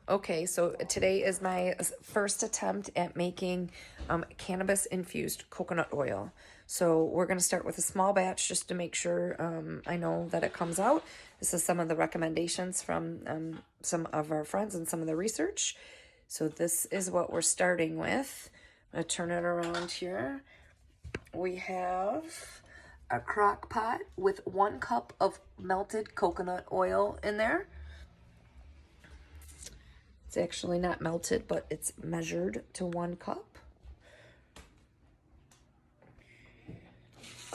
Okay, so today is my first attempt at making cannabis infused coconut oil. So we're going to start with a small batch just to make sure I know that it comes out. This is some of the recommendations from some of our friends and some of the research. So this is what we're starting with. I'm going to turn it around here. We have a crock pot with 1 cup of melted coconut oil in there. It's actually not melted, but it's measured to 1 cup.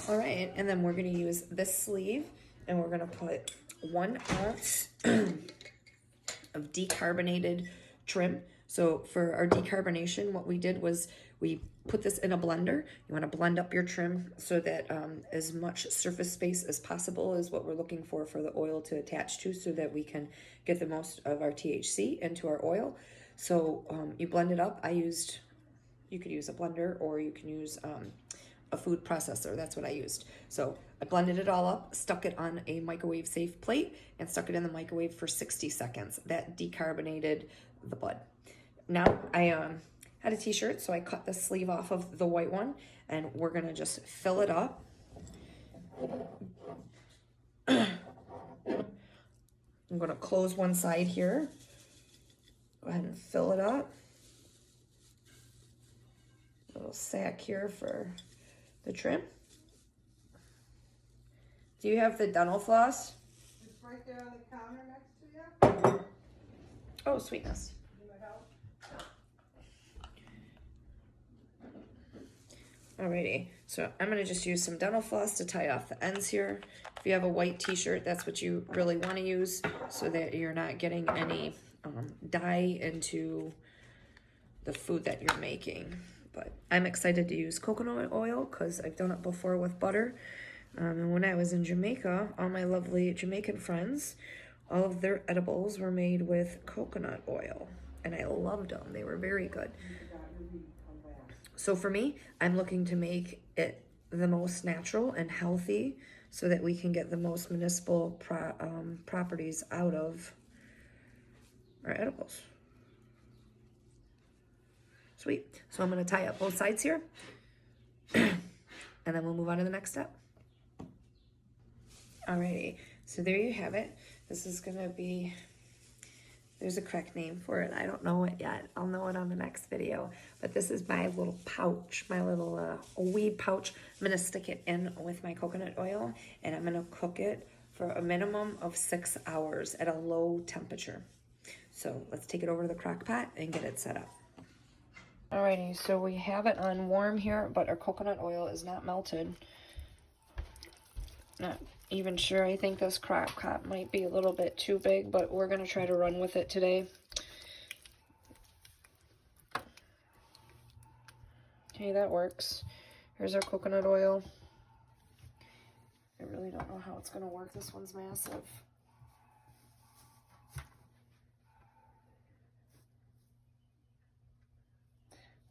All right, and then we're gonna use this sleeve and we're gonna put 1 ounce of decarbonated trim. So for our decarbonation, what we did was we put this in a blender. You wanna blend up your trim so that as much surface space as possible is what we're looking for the oil to attach to, so that we can get the most of our THC into our oil. So you blend it up. You could use a blender or you can use a food processor. That's what I used. So I blended it all up, stuck it on a microwave safe plate, and stuck it in the microwave for 60 seconds. That decarbonated the bud. Now I had a t-shirt, so I cut the sleeve off of the white one, and we're gonna just fill it up. I'm gonna close one side here. Go ahead and fill it up. A little sack here for the trim. Do you have the dental floss? It's right there on the counter next to you. Oh, sweetness. Alrighty, so I'm gonna just use some dental floss to tie off the ends here. If you have a white t-shirt, that's what you really wanna use so that you're not getting any dye into the food that you're making. But I'm excited to use coconut oil because I've done it before with butter. And when I was in Jamaica, all my lovely Jamaican friends, all of their edibles were made with coconut oil. And I loved them. They were very good. So for me, I'm looking to make it the most natural and healthy so that we can get the most medicinal properties out of our edibles. Sweet. So I'm going to tie up both sides here, and then we'll move on to the next step. Alrighty, so there you have it. This is going to be, there's a correct name for it. I don't know it yet. I'll know it on the next video. But this is my little pouch, my little weed pouch. I'm going to stick it in with my coconut oil, and I'm going to cook it for a minimum of 6 hours at a low temperature. So let's take it over to the crock pot and get it set up. Alrighty, so we have it on warm here, but our coconut oil is not melted. Not even sure. I think this crock pot might be a little bit too big, but we're going to try to run with it today. Okay, that works. Here's our coconut oil. I really don't know how it's going to work. This one's massive.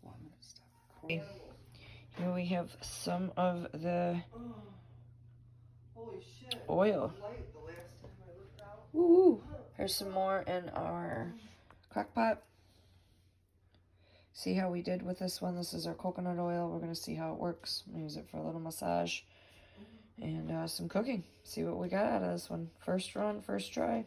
Well, I'm going to stop recording. Here we have some of the oil. Woo! There's some more in our crock pot. See how we did with this one? This is our coconut oil. We're going to see how it works. I'm going to use it for a little massage and some cooking. See what we got out of this one. First run, first try.